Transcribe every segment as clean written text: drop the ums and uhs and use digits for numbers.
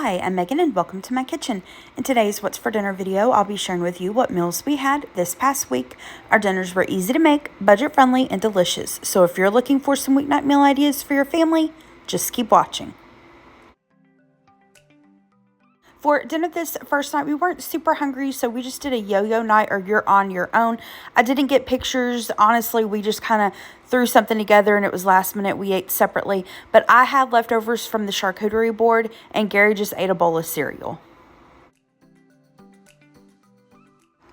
Hi, I'm Megan and welcome to my kitchen. In today's What's for Dinner video, I'll be sharing with you what meals we had this past week. Our dinners were easy to make, budget friendly, and delicious. So if you're looking for some weeknight meal ideas for your family, just keep watching. For dinner this first night, we weren't super hungry, so we just did a yo-yo night, or you're on your own. I didn't get pictures. Honestly, we just kind of threw something together and it was last minute. We ate separately, but I had leftovers from the charcuterie board and Gary just ate a bowl of cereal.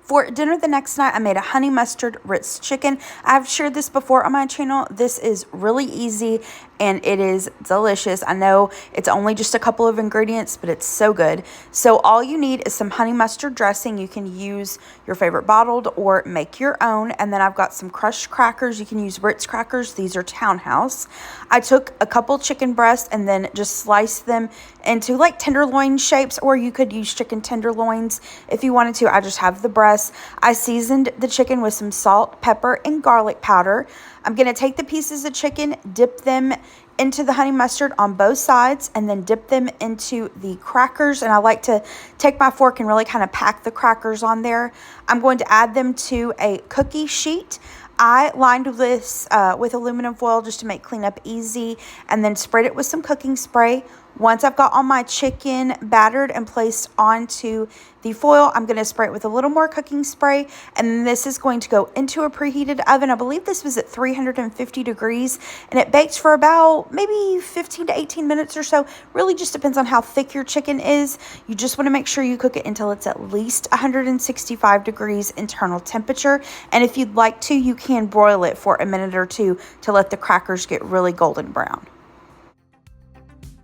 For dinner the next night, I made a honey mustard Ritz chicken. I've shared this before on my channel. This is really easy and it is delicious. I know it's only just a couple of ingredients, but it's so good. So all you need is some honey mustard dressing. You can use your favorite bottled or make your own. And then I've got some crushed crackers. You can use Ritz crackers. These are Townhouse. I took a couple chicken breasts and then just sliced them into like tenderloin shapes, or you could use chicken tenderloins if you wanted to. I just have the breasts. I seasoned the chicken with some salt, pepper, and garlic powder. I'm going to take the pieces of chicken, dip them into the honey mustard on both sides, and then dip them into the crackers. And I like to take my fork and really kind of pack the crackers on there. I'm going to add them to a cookie sheet. I lined this with aluminum foil just to make cleanup easy, and then sprayed it with some cooking spray. Once I've got all my chicken battered and placed onto the foil, I'm going to spray it with a little more cooking spray, and this is going to go into a preheated oven. I believe this was at 350 degrees, and it bakes for about maybe 15 to 18 minutes or so. Really just depends on how thick your chicken is. You just want to make sure you cook it until it's at least 165 degrees internal temperature, and if you'd like to, you can broil it for a minute or two to let the crackers get really golden brown.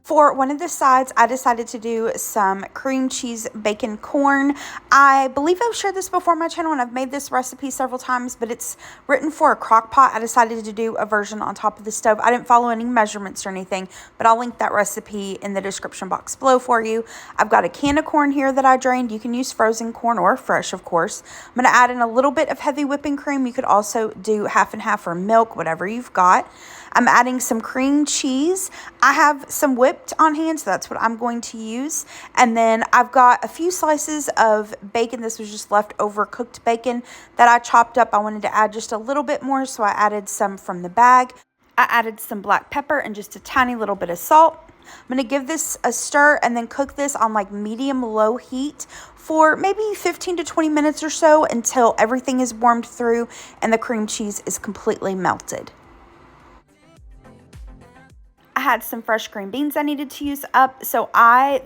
For one of the sides, I decided to do some cream cheese bacon corn. I believe I've shared this before on my channel, and I've made this recipe several times, but it's written for a crock pot. I decided to do a version on top of the stove. I didn't follow any measurements or anything, but I'll link that recipe in the description box below for you. I've got a can of corn here that I drained. You can use frozen corn or fresh, of course. I'm going to add in a little bit of heavy whipping cream. You could also do half and half or milk, whatever you've got. I'm adding some cream cheese. I have some whipped on hand, so that's what I'm going to use. And then I've got a few slices of bacon. This was just leftover cooked bacon that I chopped up. I wanted to add just a little bit more, so I added some from the bag. I added some black pepper and just a tiny little bit of salt. I'm going to give this a stir and then cook this on like medium-low heat for maybe 15 to 20 minutes or so until everything is warmed through and the cream cheese is completely melted. I had some fresh green beans I needed to use up, so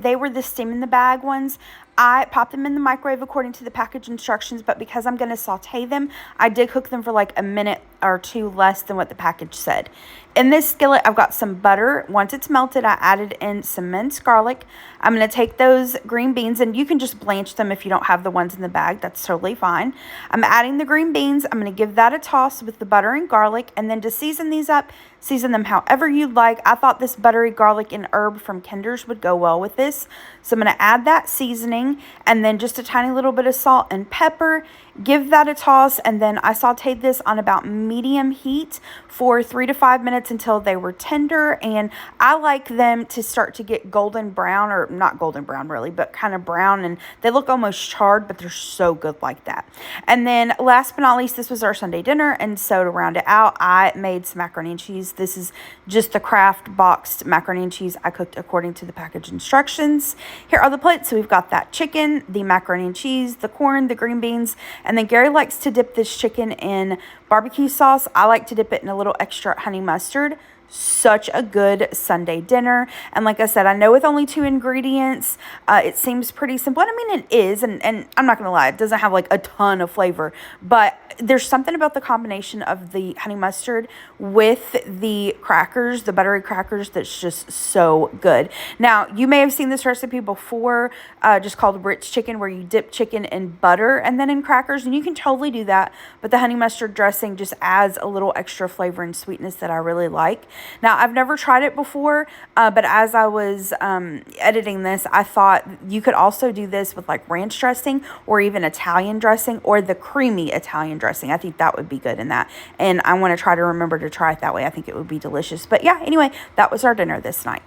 they were the steam in the bag ones. I popped them in the microwave according to the package instructions, but because I'm going to saute them, I did cook them for like a minute or two less than what the package said. In this skillet, I've got some butter. Once it's melted, I added in some minced garlic. I'm going to take those green beans, and you can just blanch them if you don't have the ones in the bag. That's totally fine. I'm adding the green beans. I'm going to give that a toss with the butter and garlic, and then to season these up, season them however you'd like. I thought this buttery garlic and herb from Kinder's would go well with this. So I'm going to add that seasoning and then just a tiny little bit of salt and pepper. Give that a toss, and then I sauteed this on about medium heat for 3 to 5 minutes until they were tender. And I like them to start to get golden brown, or not golden brown really, but kind of brown, and they look almost charred, but they're so good like that. And then last but not least, this was our Sunday dinner, and so to round it out, I made some macaroni and cheese. This is just the Kraft boxed macaroni and cheese I cooked according to the package instructions. Here are the plates. So we've got that chicken, the macaroni and cheese, the corn, the green beans, and then Gary likes to dip this chicken in barbecue sauce. I like to dip it in a little extra honey mustard. Such a good Sunday dinner. And like I said, I know with only 2 ingredients, it seems pretty simple. And I mean, it is, and I'm not going to lie, it doesn't have like a ton of flavor, but there's something about the combination of the honey mustard with the crackers, the buttery crackers, that's just so good. Now, you may have seen this recipe before, just called Ritz chicken, where you dip chicken in butter and then in crackers, and you can totally do that, but the honey mustard dressing just adds a little extra flavor and sweetness that I really like. Now, I've never tried it before, but as I was editing this, I thought you could also do this with like ranch dressing or even Italian dressing or the creamy Italian dressing. I think that would be good in that. And I want to try to remember to try it that way. I think it would be delicious. But yeah, anyway, that was our dinner this night.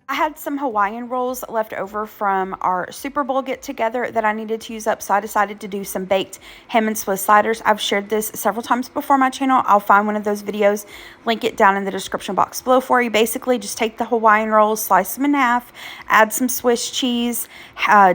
I had some Hawaiian rolls left over from our Super Bowl get together that I needed to use up, so I decided to do some baked ham and Swiss sliders. I've shared this several times before on my channel. I'll find one of those videos, link it down in the description box below for you. Basically, just take the Hawaiian rolls, slice them in half, add some Swiss cheese,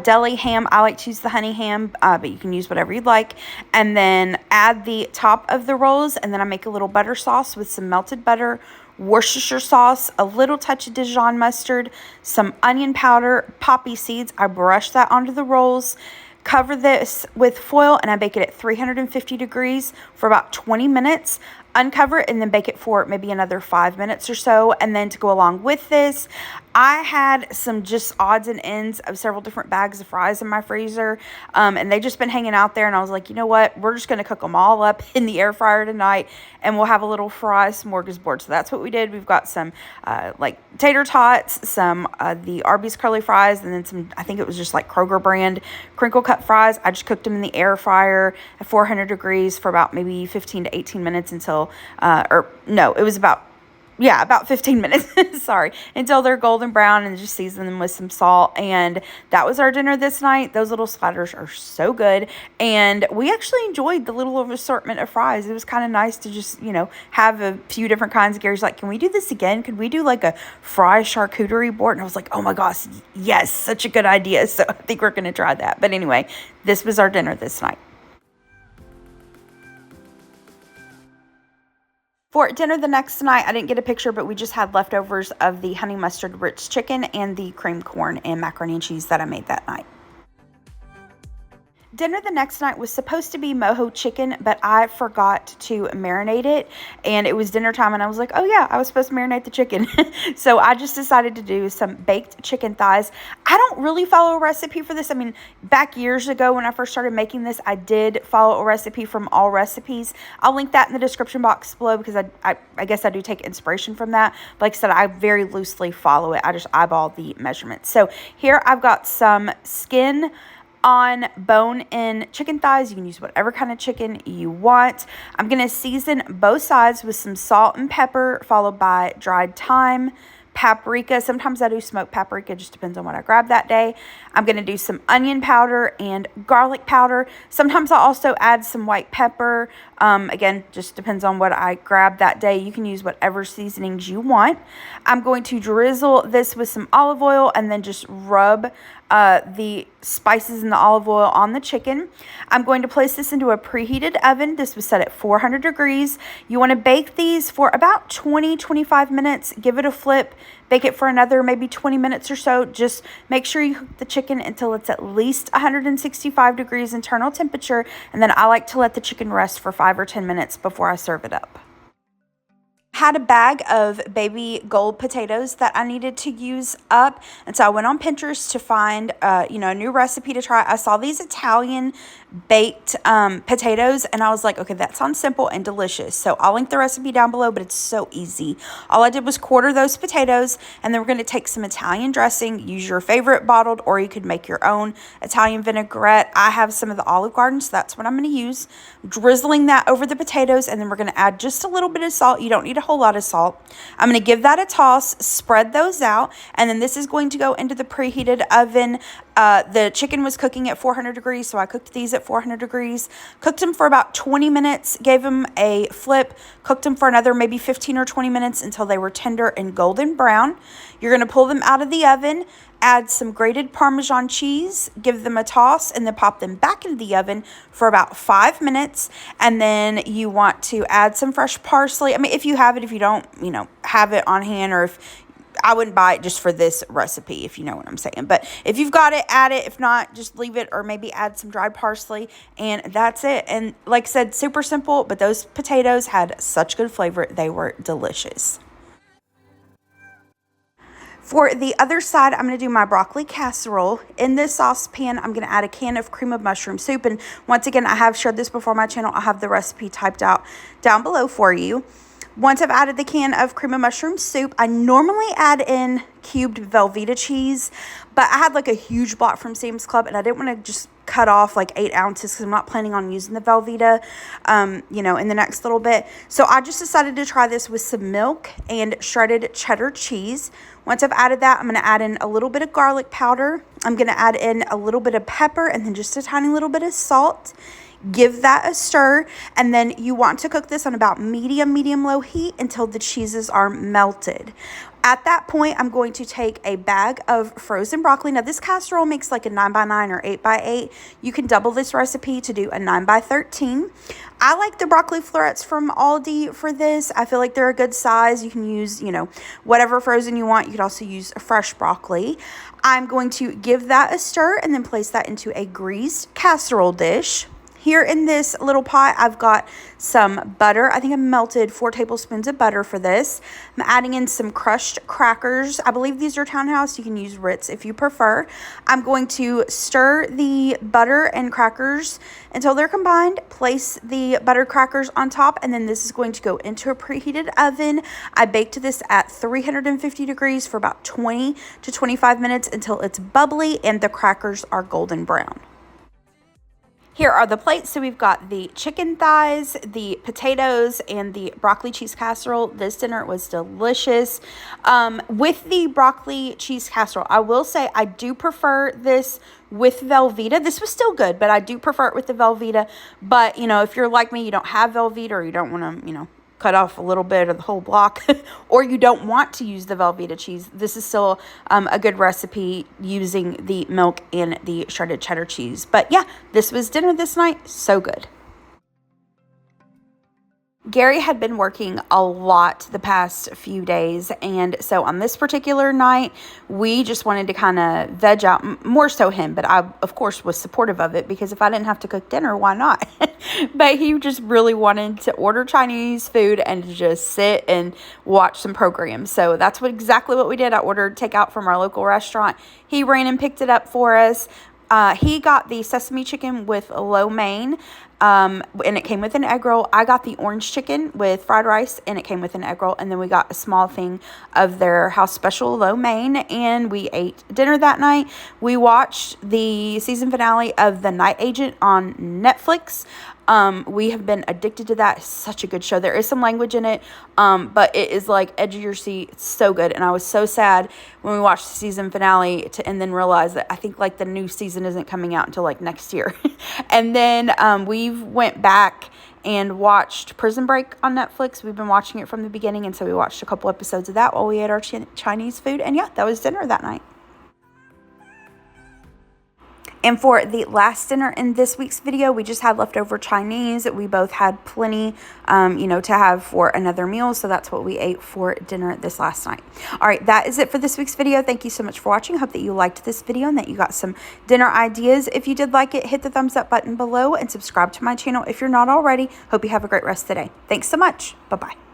deli ham. I like to use the honey ham, but you can use whatever you'd like. And then add the top of the rolls, and then I make a little butter sauce with some melted butter, Worcestershire sauce, a little touch of Dijon mustard, some onion powder, poppy seeds. I brush that onto the rolls, cover this with foil, and I bake it at 350 degrees for about 20 minutes. Uncover it and then bake it for maybe another 5 minutes or so. And then to go along with this, I had some just odds and ends of several different bags of fries in my freezer, and they just been hanging out there, and I was like, you know what, we're just going to cook them all up in the air fryer tonight, and we'll have a little fry smorgasbord. So that's what we did. We've got some like tater tots, some the Arby's curly fries, and then some, I think it was just like Kroger brand crinkle cut fries. I just cooked them in the air fryer at 400 degrees for about maybe 15 to 18 minutes until it was about 15 minutes, sorry, until they're golden brown, and just season them with some salt. And that was our dinner this night. Those little sliders are so good, and we actually enjoyed the little assortment of fries. It was kind of nice to just, have a few different kinds. Gary's like, can we do this again? Could we do like a fry charcuterie board? And I was like, oh my gosh, yes, such a good idea. So I think we're going to try that. But anyway, this was our dinner this night. For dinner the next night, I didn't get a picture, but we just had leftovers of the honey mustard Ritz chicken and the cream corn and macaroni and cheese that I made that night. Dinner the next night was supposed to be mojo chicken, but I forgot to marinate it, and it was dinner time, and I was like, oh yeah, I was supposed to marinate the chicken. So I just decided to do some baked chicken thighs. I don't really follow a recipe for this. I mean, back years ago when I first started making this, I did follow a recipe from All Recipes. I'll link that in the description box below, because I guess I do take inspiration from that. Like I said, I very loosely follow it. I just eyeball the measurements. So here I've got some skin on bone-in chicken thighs. You can use whatever kind of chicken you want. I'm going to season both sides with some salt and pepper, followed by dried thyme, paprika. Sometimes I do smoked paprika, just depends on what I grab that day. I'm going to do some onion powder and garlic powder. Sometimes I also add some white pepper. Again, just depends on what I grab that day. You can use whatever seasonings you want. I'm going to drizzle this with some olive oil and then just rub the spices and the olive oil on the chicken. I'm going to place this into a preheated oven. This was set at 400 degrees. You want to bake these for about 20-25 minutes. Give it a flip. Bake it for another maybe 20 minutes or so. Just make sure you cook the chicken until it's at least 165 degrees internal temperature. And then I like to let the chicken rest for 5 or 10 minutes before I serve it up. Had a bag of baby gold potatoes that I needed to use up, and so I went on Pinterest to find a new recipe to try. I saw these Italian baked potatoes, and I was like, okay, that sounds simple and delicious. So I'll link the recipe down below, but it's so easy. All I did was quarter those potatoes, and then we're going to take some Italian dressing. Use your favorite bottled, or you could make your own Italian vinaigrette. I have some of the Olive Garden, so that's what I'm going to use. Drizzling that over the potatoes, and then we're going to add just a little bit of salt. You don't need a whole lot of salt. I'm going to give that a toss, spread those out, and then this is going to go into the preheated oven. The chicken was cooking at 400 degrees, so I cooked these at 400 degrees. Cooked them for about 20 minutes, gave them a flip, cooked them for another maybe 15 or 20 minutes until they were tender and golden brown. You're going to pull them out of the oven, add some grated Parmesan cheese, give them a toss, and then pop them back into the oven for about 5 minutes. And then you want to add some fresh parsley. I mean, if you have it, if you don't, have it on hand, or if I wouldn't buy it just for this recipe, if you know what I'm saying. But if you've got it, add it. If not, just leave it, or maybe add some dried parsley, and that's it. And like I said, super simple, but those potatoes had such good flavor. They were delicious. For the other side, I'm going to do my broccoli casserole. In this saucepan, I'm going to add a can of cream of mushroom soup. And once again, I have shared this before on my channel. I have the recipe typed out down below for you. Once I've added the can of cream of mushroom soup, I normally add in cubed Velveeta cheese, but I had like a huge block from Sam's Club, and I didn't want to just cut off like 8 ounces because I'm not planning on using the Velveeta, you know, in the next little bit. So I just decided to try this with some milk and shredded cheddar cheese. Once I've added that, I'm going to add in a little bit of garlic powder. I'm going to add in a little bit of pepper and then just a tiny little bit of salt. Give that a stir, and then you want to cook this on about medium-low heat until the cheeses are melted. At that point, I'm going to take a bag of frozen broccoli. Now, this casserole makes like a 9x9 or 8x8. You can double this recipe to do a 9x13. I like the broccoli florets from Aldi for this. I feel like they're a good size. You can use, you know, whatever frozen you want. You could also use fresh broccoli. I'm going to give that a stir and then place that into a greased casserole dish. Here in this little pot, I've got some butter. I think I melted 4 tablespoons of butter for this. I'm adding in some crushed crackers. I believe these are Townhouse. You can use Ritz if you prefer. I'm going to stir the butter and crackers until they're combined. Place the butter crackers on top, and then this is going to go into a preheated oven. I baked this at 350 degrees for about 20 to 25 minutes until it's bubbly and the crackers are golden brown. Here are the plates. So we've got the chicken thighs, the potatoes, and the broccoli cheese casserole. This dinner was delicious. With the broccoli cheese casserole, I will say I do prefer this with Velveeta. This was still good, but I do prefer it with the Velveeta. But, you know, if you're like me, you don't have Velveeta or you don't want to, you know, cut off a little bit of the whole block or you don't want to use the Velveeta cheese, this is still a good recipe using the milk and the shredded cheddar cheese. But yeah, this was dinner this night. So good. Gary had been working a lot the past few days, and so on this particular night, we just wanted to kind of veg out, more so him, but I, of course, was supportive of it because if I didn't have to cook dinner, why not? But he just really wanted to order Chinese food and to just sit and watch some programs. So that's exactly what we did. I ordered takeout from our local restaurant. He ran and picked it up for us. He got the sesame chicken with lo mein, and it came with an egg roll. I got the orange chicken with fried rice, and it came with an egg roll. And then we got a small thing of their house special lo mein, and we ate dinner that night. We watched the season finale of The Night Agent on Netflix. We have been addicted to that. It's such a good show. There is some language in it, but it is like edge of your seat. It's so good. And I was so sad when we watched the season finale and then realized that I think like the new season isn't coming out until like next year. And then we went back and watched Prison Break on Netflix. We've been watching it from the beginning, and so we watched a couple episodes of that while we ate our Chinese food. And yeah, that was dinner that night. And for the last dinner in this week's video, we just had leftover Chinese. We both had plenty, you know, to have for another meal. So that's what we ate for dinner this last night. All right, that is it for this week's video. Thank you so much for watching. I hope that you liked this video and that you got some dinner ideas. If you did like it, hit the thumbs up button below and subscribe to my channel if you're not already. Hope you have a great rest of the day. Thanks so much. Bye-bye.